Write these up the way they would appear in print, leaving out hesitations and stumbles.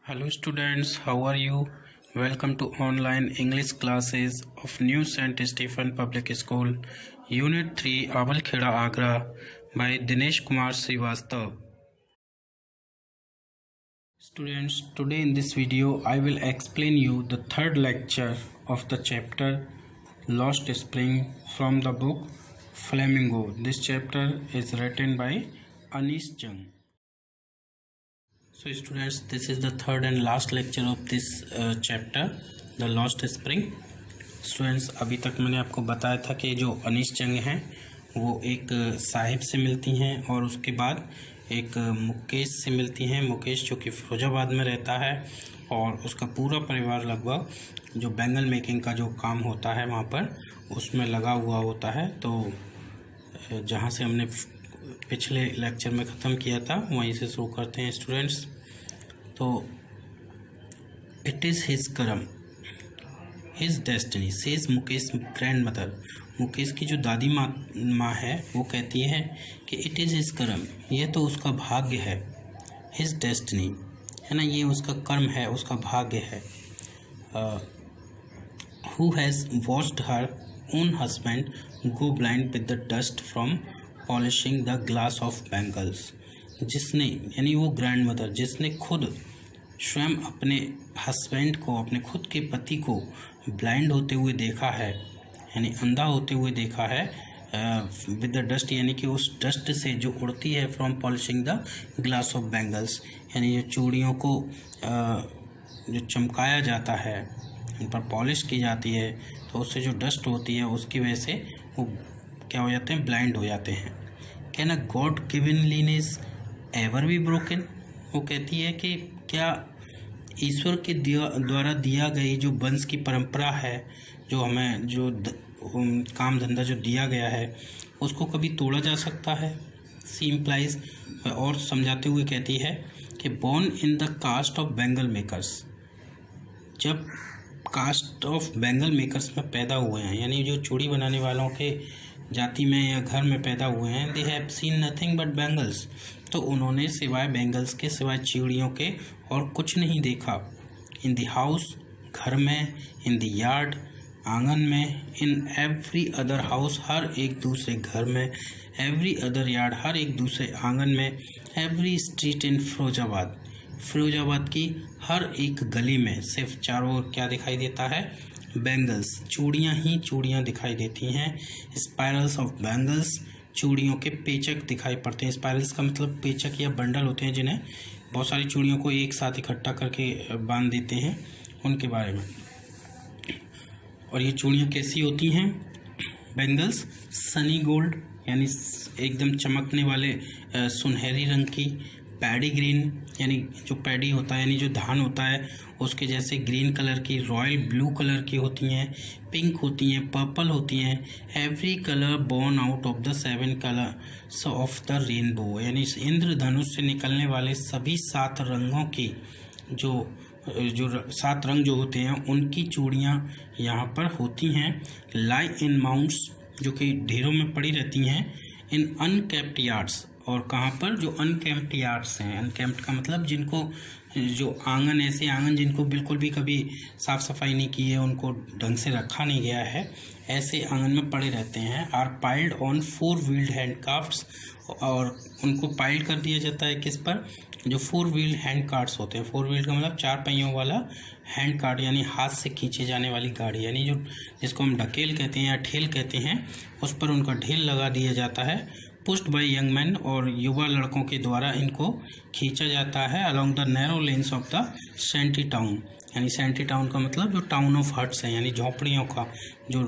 Hello students, how are you? Welcome to online English classes of New St. Stephen Public School, Unit 3, Awal Kheda Agra by Dinesh Kumar Srivastav. Students, today in this video I will explain you the third lecture of the chapter Lost Spring from the book Flamingo. This chapter is written by Anish Jung. So students, this is the third and last lecture of this chapter, The Lost Spring. Students, अभी तक मैंने आपको बताया था कि जो अनीश जंग हैं वो एक साहिब से मिलती हैं और उसके बाद एक मुकेश से मिलती हैं। मुकेश जो कि फिरोजाबाद में रहता है और उसका पूरा परिवार लगभग जो बैंगल मेकिंग का जो काम होता है वहाँ पर उसमें लगा हुआ होता है। तो जहाँ से हमने पिछले लेक्चर में ख़त्म किया था वहीं से शुरू करते हैं स्टूडेंट्स। तो इट इज़ हिज करम his destiny says Mukesh grand mother. Mukesh की जो दादी माँ है वो कहती है कि इट इज़ हिज करम, ये तो उसका भाग्य है। हिज डेस्टिनी है ना, ये उसका कर्म है, उसका भाग्य है। Who has watched her own husband go blind with the dust from polishing the glass of bangles. जिसने यानी वो ग्रैंड मदर जिसने खुद स्वयं अपने हस्बैंड को, अपने खुद के पति को ब्लाइंड होते हुए देखा है, यानी अंधा होते हुए देखा है विद द डस्ट, यानी कि उस डस्ट से जो उड़ती है from polishing the glass of bangles, यानी जो चूड़ियों को जो चमकाया जाता है, उन पर पॉलिश की जाती है, तो उससे जो डस्ट होती है उसकी वजह से वो क्या हो जाते हैं, ब्लाइंड हो जाते हैं। Can a God given leanness ever be broken. वो कहती है कि क्या ईश्वर के द्वारा दिया गई जो वंश की परंपरा है, जो हमें जो काम धंधा जो दिया गया है उसको कभी तोड़ा जा सकता है। सी इम्प्लाइज, और समझाते हुए कहती है कि born in the caste of bangle makers, जब कास्ट ऑफ बैंगल मेकर्स में पैदा हुए हैं, यानी जो चूड़ी बनाने वालों के जाति में या घर में पैदा हुए हैं, they have seen nothing but bangles, तो उन्होंने सिवाय बैंगल्स के, सिवाय चूड़ियों के और कुछ नहीं देखा। इन द हाउस, घर में, इन द यार्ड, आंगन में, इन एवरी अदर हाउस, हर एक दूसरे घर में, एवरी अदर यार्ड, हर एक दूसरे आंगन में, every street in Firozabad, Firozabad की हर एक गली में सिर्फ चारों ओर क्या दिखाई देता है, बैंगल्स, चूड़ियाँ ही चूड़ियाँ दिखाई देती हैं। स्पाइरल्स ऑफ बैंगल्स, चूड़ियों के पेचक दिखाई पड़ते हैं। स्पाइरल्स का मतलब पेचक या बंडल होते हैं जिन्हें बहुत सारी चूड़ियों को एक साथ इकट्ठा करके बांध देते हैं, उनके बारे में। और ये चूड़ियाँ कैसी होती हैं, बैंगल्स सनी गोल्ड, यानी एकदम चमकने वाले सुनहरी रंग की, पैडी ग्रीन, यानी जो पैडी होता है यानी जो धान होता है उसके जैसे ग्रीन कलर की, रॉयल ब्लू कलर की होती हैं, पिंक होती हैं, पर्पल होती हैं, every colour born out of the 7 colours of the rainbow, यानी इंद्रधनुष से निकलने वाले सभी 7 रंगों की जो 7 रंग जो होते हैं उनकी चूड़ियाँ यहाँ पर होती हैं। लाई इन माउंट्स, जो कि ढेरों में पड़ी रहती हैं, इन अनकेप्ट यार्ड्स, और कहाँ पर, जो अनकेम्प्ड यार्ड्स हैं। अनकेम्प्ड का मतलब जिनको जो आंगन, ऐसे आंगन जिनको बिल्कुल भी कभी साफ़ सफाई नहीं की है, उनको ढंग से रखा नहीं गया है, ऐसे आंगन में पड़े रहते हैं। आर पाइल्ड ऑन 4 व्हील्ड हैंडक्राफ्ट्स, और उनको पाइल्ड कर दिया जाता है किस पर, जो 4 व्हील्ड हैंड कार्ट्स होते हैं। 4 व्हील्ड का मतलब 4 पहियों वाला हैंड कार्ट, यानी हाथ से खींचे जाने वाली गाड़ी, यानी जो जिसको हम ढकेल कहते हैं या ठेल कहते हैं, उस पर उनका ढेल लगा दिया जाता है। पुश्ड बाय यंग मैन, और युवा लड़कों के द्वारा इनको खींचा जाता है along the narrow lanes of the shanty town, यानी सेंटी टाउन का मतलब जो टाउन ऑफ हट्स है, यानी झोंपड़ियों का जो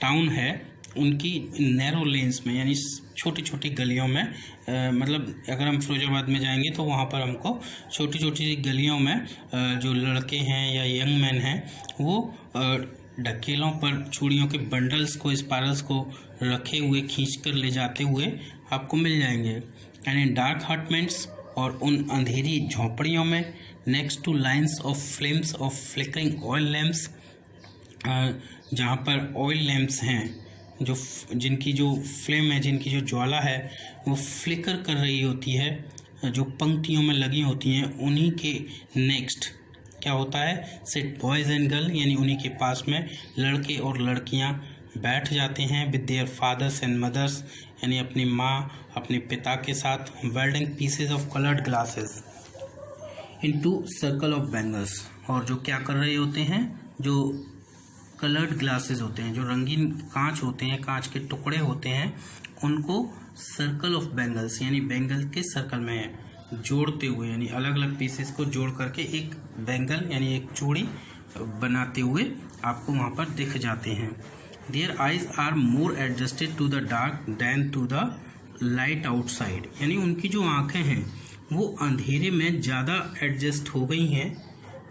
टाउन है उनकी नैरो लेन्स में, यानी छोटी छोटी गलियों में, मतलब अगर हम फिरोजाबाद में जाएंगे तो वहाँ पर हमको छोटी छोटी गलियों में जो लड़के हैं या यंग मैन हैं वो ढकेलों पर चूड़ियों के बंडल्स को, स्पाइरल्स को रखे हुए, खींच कर ले जाते हुए आपको मिल जाएंगे। एंड इन डार्क हटमेंट्स, और उन अंधेरी झोंपड़ियों में, next two lines of flames of flickering oil lamps, जहाँ पर ऑयल लैम्प्स हैं, जिनकी जो फ्लेम है, जिनकी जो ज्वाला है वो फ्लिकर कर रही होती है, जो पंक्तियों में लगी होती हैं उन्हीं के नेक्स्ट क्या होता है, सिट बॉयज़ एंड गर्ल, यानी उन्हीं के पास में लड़के और लड़कियां बैठ जाते हैं with their fathers and mothers, यानी अपनी माँ अपने पिता के साथ, welding pieces of coloured glasses into circle of bangles, और जो क्या कर रहे होते हैं, जो कलर्ड ग्लासेस होते हैं, जो रंगीन कांच होते हैं, कांच के टुकड़े होते हैं, उनको सर्कल ऑफ बैंगल्स यानी बैंगल के सर्कल में जोड़ते हुए, यानी अलग अलग पीसेस को जोड़ करके एक बैंगल यानी एक चूड़ी बनाते हुए आपको वहाँ पर दिख जाते हैं। Their eyes are more adjusted to the dark than to the light outside, यानी उनकी जो आँखें हैं वो अंधेरे में ज़्यादा एडजस्ट हो गई हैं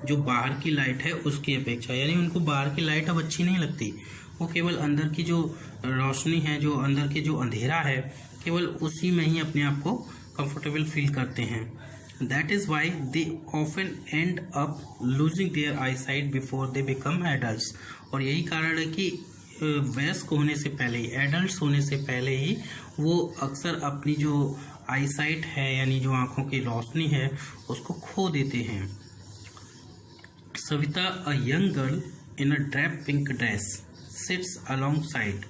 जो बाहर की लाइट है उसकी अपेक्षा, यानी उनको बाहर की लाइट अब अच्छी नहीं लगती, वो केवल अंदर की जो रोशनी है, जो अंदर की जो अंधेरा है, केवल उसी में ही अपने आप को कंफर्टेबल फील करते हैं। That is why they often end up losing their eyesight before they become adults, और यही कारण है कि वयस्क होने से पहले ही, एडल्ट होने से पहले ही वो अक्सर अपनी जो आई साइट है यानी जो आँखों की रोशनी है उसको खो देते हैं। Savita, a young girl in a drape pink dress, sits alongside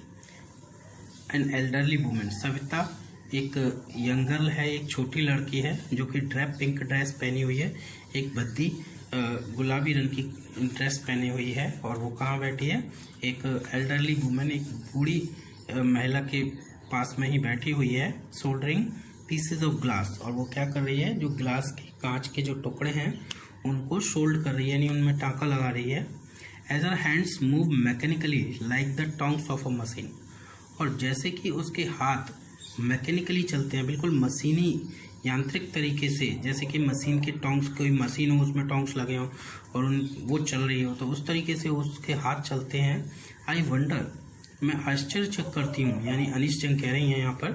an elderly woman. Savita एक यंग गर्ल है, एक छोटी लड़की है जो कि ड्रेप पिंक ड्रेस पहनी हुई है, एक भद्दी गुलाबी रंग की ड्रेस पहनी हुई है, और वो कहाँ बैठी है, एक एल्डरली वुमन, एक बूढ़ी महिला के पास में ही बैठी हुई है, सोल्डरिंग पीसेज ऑफ ग्लास, और वो क्या कर रही है, जो ग्लास के कांच के जो टुकड़े हैं उनको शोल्ड कर रही है, यानी उनमें टाँका लगा रही है। As her hands move mechanically like the tongs of a machine, और जैसे कि उसके हाथ मैकेनिकली चलते हैं, बिल्कुल मशीनी यांत्रिक तरीके से, जैसे कि मशीन के टोंग्स, कोई मशीन हो उसमें टोंग्स लगे हों और वो चल रही हो, तो उस तरीके से उसके हाथ चलते हैं। आई वंडर, मैं आश्चर्यचकित करती हूँ, यानी अनिश जंग कह रही हैं यहाँ पर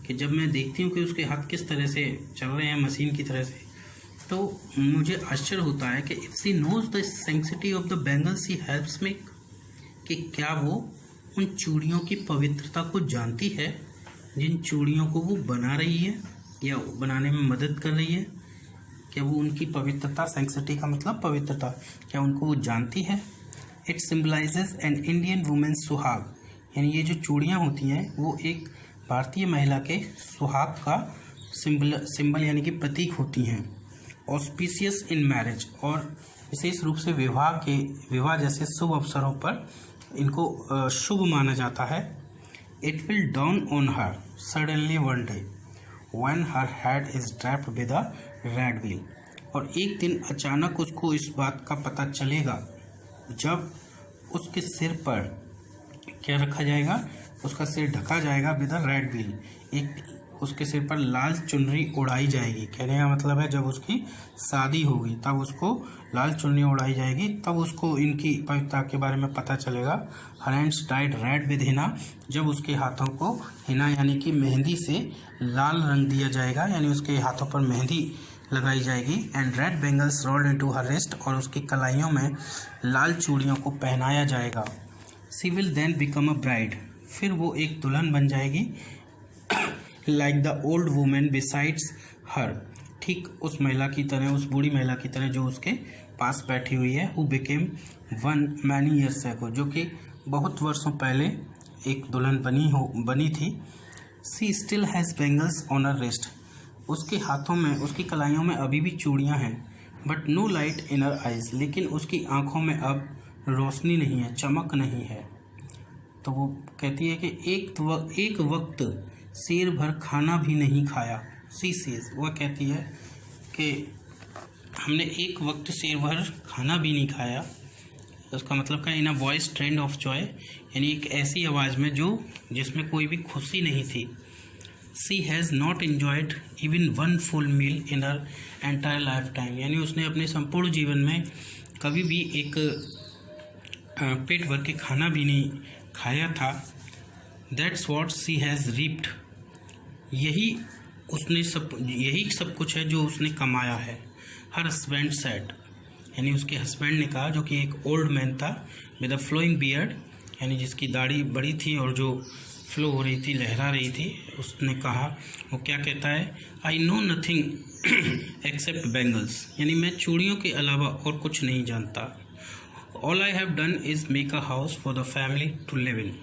कि जब मैं देखती हूँ कि उसके हाथ किस तरह से चल रहे हैं मशीन की तरह से, तो मुझे आश्चर्य होता है कि if she knows the sensitivity of the bangle she helps me, कि क्या वो उन चूड़ियों की पवित्रता को जानती है जिन चूड़ियों को वो बना रही है या बनाने में मदद कर रही है, क्या वो उनकी पवित्रता, सेंसिटिविटी का मतलब पवित्रता, क्या उनको वो जानती है। It symbolises an Indian women's suhag, यानी ये जो चूड़ियाँ होती हैं वो एक भारतीय महिला के सुहाग का सिंबल यानी कि प्रतीक होती हैं। ऑस्पिशियस इन मैरिज, और विशेष रूप से विवाह जैसे शुभ अवसरों पर इनको शुभ माना जाता है। It will down on her suddenly one day when her head is draped with a red wheel, और एक दिन अचानक उसको इस बात का पता चलेगा जब उसके सिर पर क्या रखा जाएगा, उसका सिर ढका जाएगा विद अ रेड व्हील, एक उसके सिर पर लाल चुनरी उड़ाई जाएगी। कहने का मतलब है जब उसकी शादी होगी तब उसको लाल चुनरी उड़ाई जाएगी, तब उसको इनकी पवित्रता के बारे में पता चलेगा। Her hands died read with Hina, जब उसके हाथों को हिना यानी कि मेहंदी से लाल रंग दिया जाएगा, यानी उसके हाथों पर मेहंदी लगाई जाएगी। And red bangles rolled into her wrist, और उसकी कलाइयों में लाल चूड़ियों को पहनाया जाएगा। She will then become a bride, फिर वो एक दुल्हन बन जाएगी। Like the old women besides her, ठीक उस महिला की तरह, उस बूढ़ी महिला की तरह जो उसके पास बैठी हुई है। Who became one many years ago, जो कि बहुत वर्षों पहले एक दुल्हन बनी थी। She still has bangles on her wrist, उसके हाथों में, उसकी कलाइयों में अभी भी चूड़ियाँ हैं। But no light in her eyes, लेकिन उसकी आँखों में अब रोशनी नहीं है, चमक नहीं है। तो वो कहती है कि एक वक्त शेर भर खाना भी नहीं खाया। सी सेज, वह कहती है कि हमने एक वक्त शेर भर खाना भी नहीं खाया। उसका मतलब क्या, in a voice drained of joy, यानी एक ऐसी आवाज़ में जिसमें कोई भी खुशी नहीं थी। She has not enjoyed even one full meal in her entire lifetime, यानी उसने अपने संपूर्ण जीवन में कभी भी एक पेट भर के खाना भी नहीं खाया था। दैट्स वॉट सी हैज़ रीप्ड, यही सब कुछ है जो उसने कमाया है। हर हस्बैंड सेड, यानी उसके हस्बैंड ने कहा, जो कि एक ओल्ड मैन था विद अ फ्लोइंग बियर्ड, यानी जिसकी दाढ़ी बड़ी थी और जो फ्लो हो रही थी, लहरा रही थी। उसने कहा, वो क्या कहता है, I know nothing except bangles, यानी मैं चूड़ियों के अलावा और कुछ नहीं जानता। All I have done is make a house for the family to live in.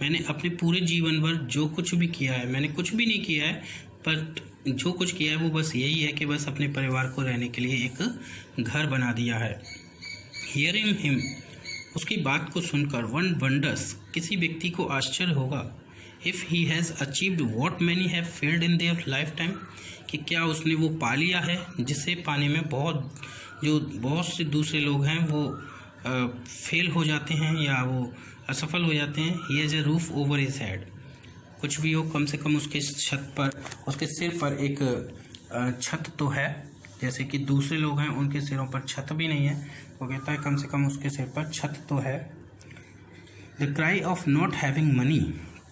मैंने अपने पूरे जीवन भर जो कुछ भी किया है, मैंने कुछ भी नहीं किया है, पर जो कुछ किया है वो बस यही है कि बस अपने परिवार को रहने के लिए एक घर बना दिया है। हियरिंग हिम, उसकी बात को सुनकर, वन वंडर्स, किसी व्यक्ति को आश्चर्य होगा, if he has achieved what many have failed in their life time, कि क्या उसने वो पा लिया है जिसे पाने में बहुत से दूसरे लोग हैं वो फेल हो जाते हैं या वो असफल हो जाते हैं। He has a roof over his head, कुछ भी हो, कम से कम उसके छत पर, उसके सिर पर एक छत तो है, जैसे कि दूसरे लोग हैं उनके सिरों पर छत भी नहीं है। वो कहता है कम से कम उसके सिर पर छत तो है। The cry of not having money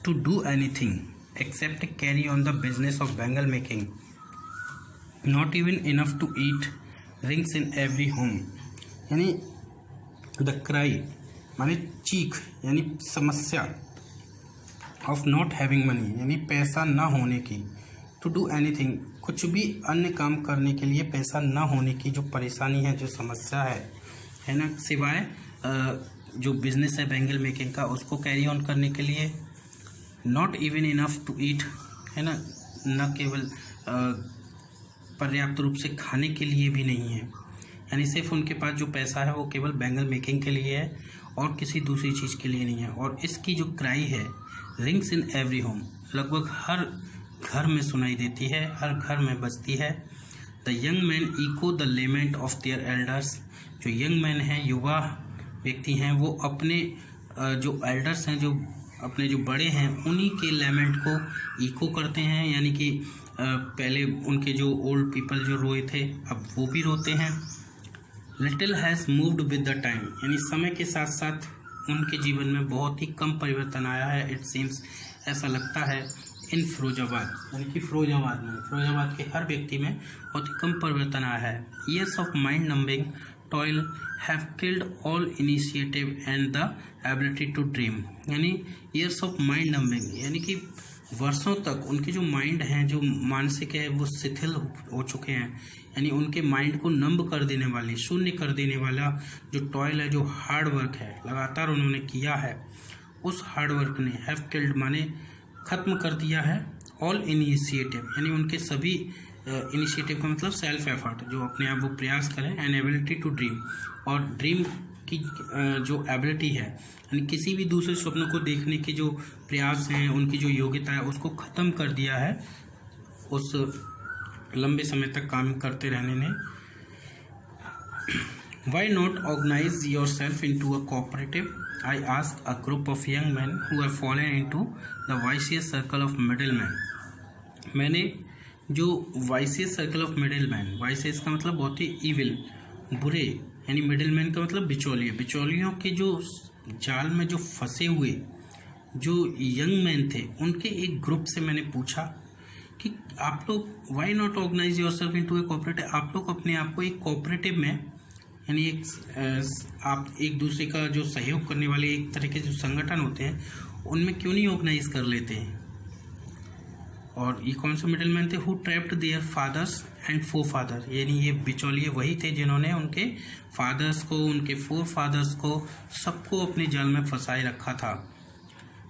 to do anything except carry on the business of bangle making, not even enough to eat, rings in every home. यानी द क्राई माने चीख, यानी समस्या, ऑफ नॉट हैविंग मनी यानी पैसा ना होने की, टू डू एनीथिंग कुछ भी अन्य काम करने के लिए पैसा ना होने की जो परेशानी है, जो समस्या है ना, सिवाय जो बिजनेस है बैंगल मेकिंग का उसको कैरी ऑन करने के लिए। Not even enough to eat, है ना, न केवल पर्याप्त रूप से खाने के लिए भी नहीं है, यानी सिर्फ उनके पास जो पैसा है वो केवल बैंगल मेकिंग के लिए है और किसी दूसरी चीज़ के लिए नहीं है। और इसकी जो क्राई है, रिंग्स इन एवरी होम, लगभग हर घर में सुनाई देती है, हर घर में बजती है। The young man echo the lament of their elders, जो यंग मैन हैं, युवा व्यक्ति हैं, वो अपने जो एल्डर्स हैं, जो अपने जो बड़े हैं, उन्हीं के लेमेंट को इको करते हैं, यानी कि पहले उनके जो ओल्ड पीपल जो रोए थे अब वो भी रोते हैं। Little has moved with the time, यानी समय के साथ साथ उनके जीवन में बहुत ही कम परिवर्तन आया है। इट सीम्स, ऐसा लगता है, इन फिरोजाबाद, यानी कि फिरोजाबाद के हर व्यक्ति में बहुत ही कम परिवर्तन आया है। Years of mind numbing toil have killed all initiative and the ability to dream, यानी ईयर्स ऑफ माइंड नंबिंग यानी कि वर्षों तक उनके जो माइंड हैं, जो मानसिक है, वो शिथिल हो चुके हैं, यानी उनके माइंड को नंब कर देने वाली, शून्य कर देने वाला जो टॉयल है, जो हार्ड वर्क है, लगातार उन्होंने किया है, उस हार्ड वर्क ने हैव किल्ड माने ख़त्म कर दिया है ऑल इनिशिएटिव, यानी उनके सभी इनिशिएटिव का मतलब सेल्फ एफर्ट, जो अपने आप वो प्रयास करें, एंड एबिलिटी टू ड्रीम, और ड्रीम की जो एबिलिटी है, यानी किसी भी दूसरे स्वप्न को देखने के जो प्रयास हैं, उनकी जो योग्यता है, उसको ख़त्म कर दिया है उस लंबे समय तक काम करते रहने ने। Why not organise yourself into a cooperative, I ask a group of young man who have fallen into the vicious circle of middleman. मैंने जो vicious circle of middleman, vicious का मतलब बहुत ही evil, बुरे, यानी middle man का मतलब बिचौलिए, बिचौलियों के जो जाल में जो फंसे हुए जो यंग मैन थे, उनके एक ग्रुप से मैंने पूछा कि आप लोग why not organise yourself into a cooperative, आप लोग अपने आप को एक कोऑपरेटिव में, यानी आप एक दूसरे का जो सहयोग करने वाले एक तरह के जो संगठन होते हैं उनमें क्यों नहीं ऑर्गेनाइज कर लेते हैं। और ये कौन से मिडिल मैन थे, who trapped their fathers and forefathers, यानी ये बिचौलिए वही थे जिन्होंने उनके फादर्स को, उनके फोर फादर्स को, सबको अपने जाल में फंसाए रखा था।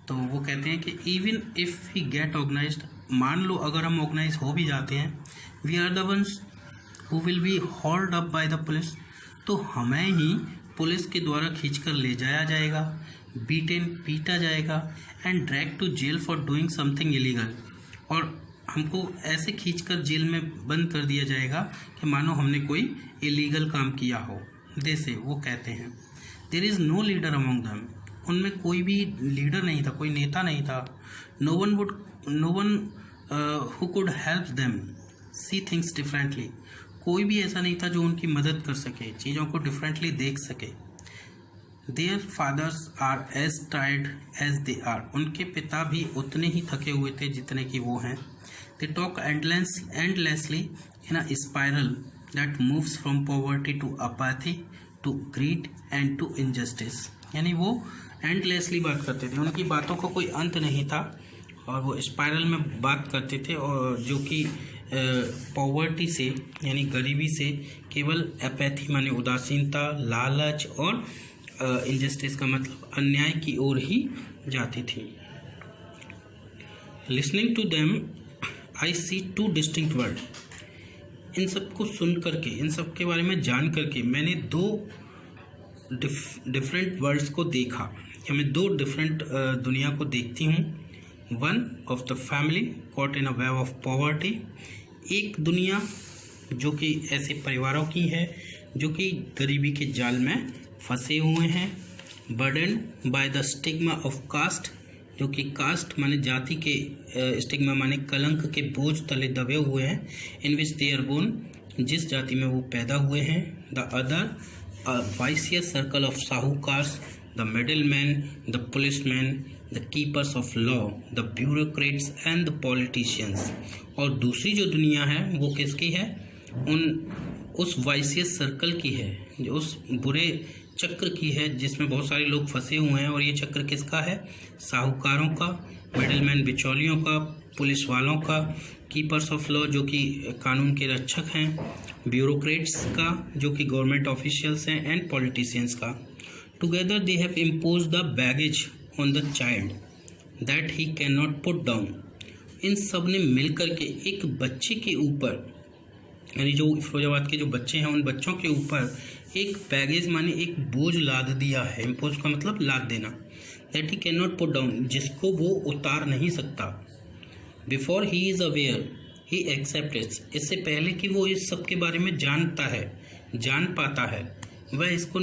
तो वो कहते हैं कि even if we get organised, मान लो अगर हम ऑर्गेनाइज हो भी जाते हैं, we are the ones who will be hauled up by the police, तो हमें ही पुलिस के द्वारा खींचकर ले जाया जाएगा, बीटेन, पीटा जाएगा, and drag to jail for doing something illegal, और हमको ऐसे खींचकर जेल में बंद कर दिया जाएगा कि मानो हमने कोई इलीगल काम किया हो। जैसे वो कहते हैं, there is no leader among them, उनमें कोई भी लीडर नहीं था, कोई नेता नहीं था। No one who could help them see things differently, कोई भी ऐसा नहीं था जो उनकी मदद कर सके, चीज़ों को डिफरेंटली देख सके। Their fathers are as tired as they are, उनके पिता भी उतने ही थके हुए थे जितने कि वो हैं। They talk endlessly in a spiral that moves from poverty to apathy to greed and to injustice, यानी वो एंडलेसली बात करते थे, उनकी बातों का कोई अंत नहीं था और वो स्पाइरल में बात करते थे, और जो कि पॉवर्टी से यानी गरीबी से केवल एपैथी माने उदासीनता, लालच और इनजस्टिस का मतलब अन्याय की ओर ही जाती थी। Listening to them I see two distinct word. इन सबको सुन करके, इन सब के बारे में जान करके मैंने दो डिफरेंट वर्ल्ड्स को देखा, या मैं दो डिफरेंट दुनिया को देखती हूँ। One of the family caught in a web of poverty, एक दुनिया जो कि ऐसे परिवारों की है जो कि गरीबी के जाल में फंसे हुए हैं। Burden by the stigma of caste, जो कि कास्ट माने जाति के स्टिग्मा माने कलंक के बोझ तले दबे हुए हैं। इन विच दे आर बोर्न, जिस जाति में वो पैदा हुए हैं। The other vicious circle of sahukars, the middleman, the policeman, the keepers of law, the bureaucrats and the politicians. और दूसरी जो दुनिया है वो किसकी है? उस वाइसियस सर्कल की है, जो उस बुरे चक्र की है जिसमें बहुत सारे लोग फंसे हुए हैं। और ये चक्र किसका है? साहूकारों का, मिडिलमैन बिचौलियों का, पुलिस वालों का, कीपर्स ऑफ लॉ जो कि कानून के रक्षक हैं, ब्यूरोक्रेट्स का जो कि गवर्नमेंट ऑफिशियल्स हैं, एंड पॉलिटिशियंस का। Together they have imposed the baggage on the child that he can not put down. इन सब ने मिलकर के एक बच्चे के ऊपर, यानी जो फिरोजाबाद के जो बच्चे हैं उन बच्चों के ऊपर एक बैगेज माने एक बोझ लाद दिया है। इम्पोज का मतलब लाद देना। That he can not put down, जिसको वो उतार नहीं सकता। Before he is aware he accepts, इससे पहले कि वो इस सब के बारे में जानता है, जान पाता है, वह इसको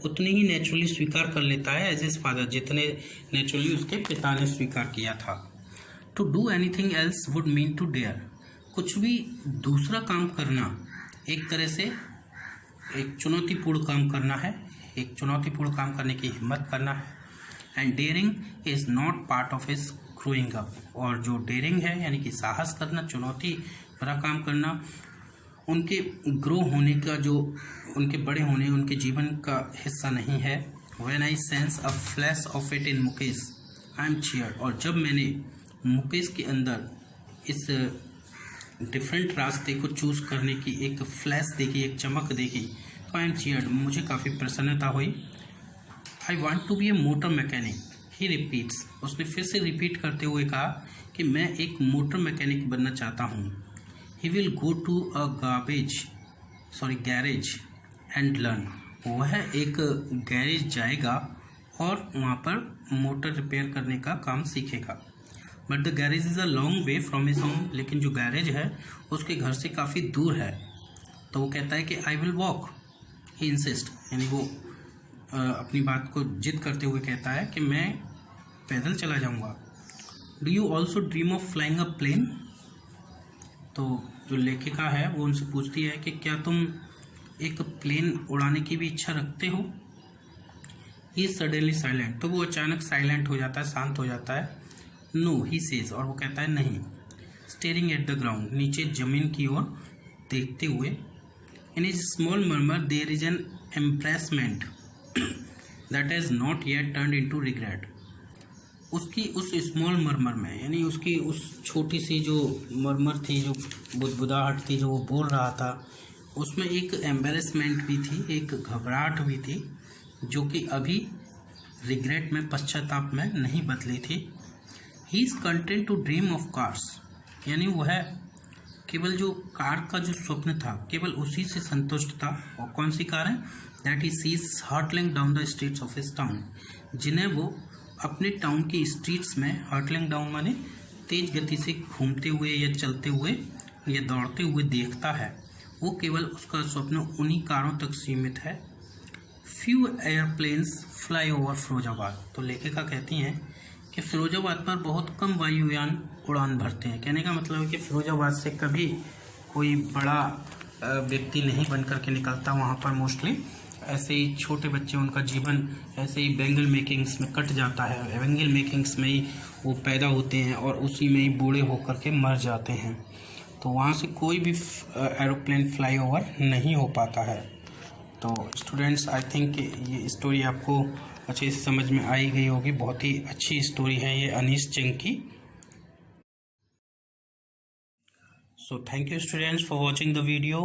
उतनी ही नेचुरली स्वीकार कर लेता है एज इज फादर, जितने नेचुरली उसके पिता ने स्वीकार किया था। To do anything else would mean to dare, कुछ भी दूसरा काम करना एक तरह से एक चुनौतीपूर्ण काम करना है, एक चुनौतीपूर्ण काम करने की हिम्मत करना है। And daring is not part of his growing up, और जो डेयरिंग है यानी कि साहस करना, चुनौती भरा काम करना, उनके ग्रो होने का, जो उनके बड़े होने, उनके जीवन का हिस्सा नहीं है। When I sense a flash of it in Mukesh I am cheered, और जब मैंने मुकेश के अंदर इस डिफरेंट रास्ते को चूज करने की एक फ्लैश देखी, एक चमक देखी, तो आई एम चीयर्ड, मुझे काफ़ी प्रसन्नता हुई। I want to be a motor mechanic, he repeats, उसने फिर से रिपीट करते हुए कहा कि मैं एक मोटर मैकेनिक बनना चाहता हूँ। He will go to a garage and learn, वह एक गैरेज जाएगा और वहाँ पर मोटर रिपेयर करने का काम सीखेगा। But the garage is a long way from his home, लेकिन जो गैरेज है उसके घर से काफ़ी दूर है। तो वो कहता है कि I will walk, he insist, यानी वो अपनी बात को जिद करते हुए कहता है कि मैं पैदल चला जाऊंगा। Do you also dream of flying a plane, तो जो लेखिका है वो उनसे पूछती है कि क्या तुम एक प्लेन उड़ाने की भी इच्छा रखते हो। ही इज सडनली साइलेंट, तो वो अचानक साइलेंट हो जाता है, शांत हो जाता है। नो ही सेज, और वो कहता है नहीं। स्टेरिंग एट द ग्राउंड, नीचे जमीन की ओर देखते हुए। In is small murmur there is an embarrassment that has not yet turned into regret. उसकी उस स्मॉल मर्मर में, यानी उसकी उस छोटी सी जो मर्मर थी, जो बुदबुदाहट थी, जो वो बोल रहा था, उसमें एक एम्बेरसमेंट भी थी, एक घबराहट भी थी, जो कि अभी रिग्रेट में, पश्चाताप में नहीं बदली थी। He is content to dream of cars, यानी वह केवल जो कार का जो स्वप्न था केवल उसी से संतुष्ट था। और कौन सी कार है? That he sees hurtling down the streets of his town, जिन्हें वो अपने टाउन की स्ट्रीट्स में, हर्टलिंग डाउन माने तेज गति से घूमते हुए या चलते हुए या दौड़ते हुए देखता है। वो केवल उसका स्वप्न उन्हीं कारों तक सीमित है। Few airplanes fly over Firozabad, तो लेखिका कहती हैं कि फिरोजाबाद पर बहुत कम वायुयान उड़ान भरते हैं। कहने का मतलब है कि फिरोजाबाद से कभी कोई बड़ा व्यक्ति नहीं बन करके निकलता, वहाँ पर मोस्टली ऐसे ही छोटे बच्चे, उनका जीवन ऐसे ही बेंगल मेकिंग्स में कट जाता है, बेंगल मेकिंग्स में ही वो पैदा होते हैं और उसी में ही बूढ़े होकर के मर जाते हैं। तो वहाँ से कोई भी एरोप्लेन फ्लाई ओवर नहीं हो पाता है। तो स्टूडेंट्स आई थिंक ये स्टोरी आपको अच्छे से समझ में आई गई होगी। बहुत ही अच्छी स्टोरी है ये अनीश जंग की। So thank you students for watching the video.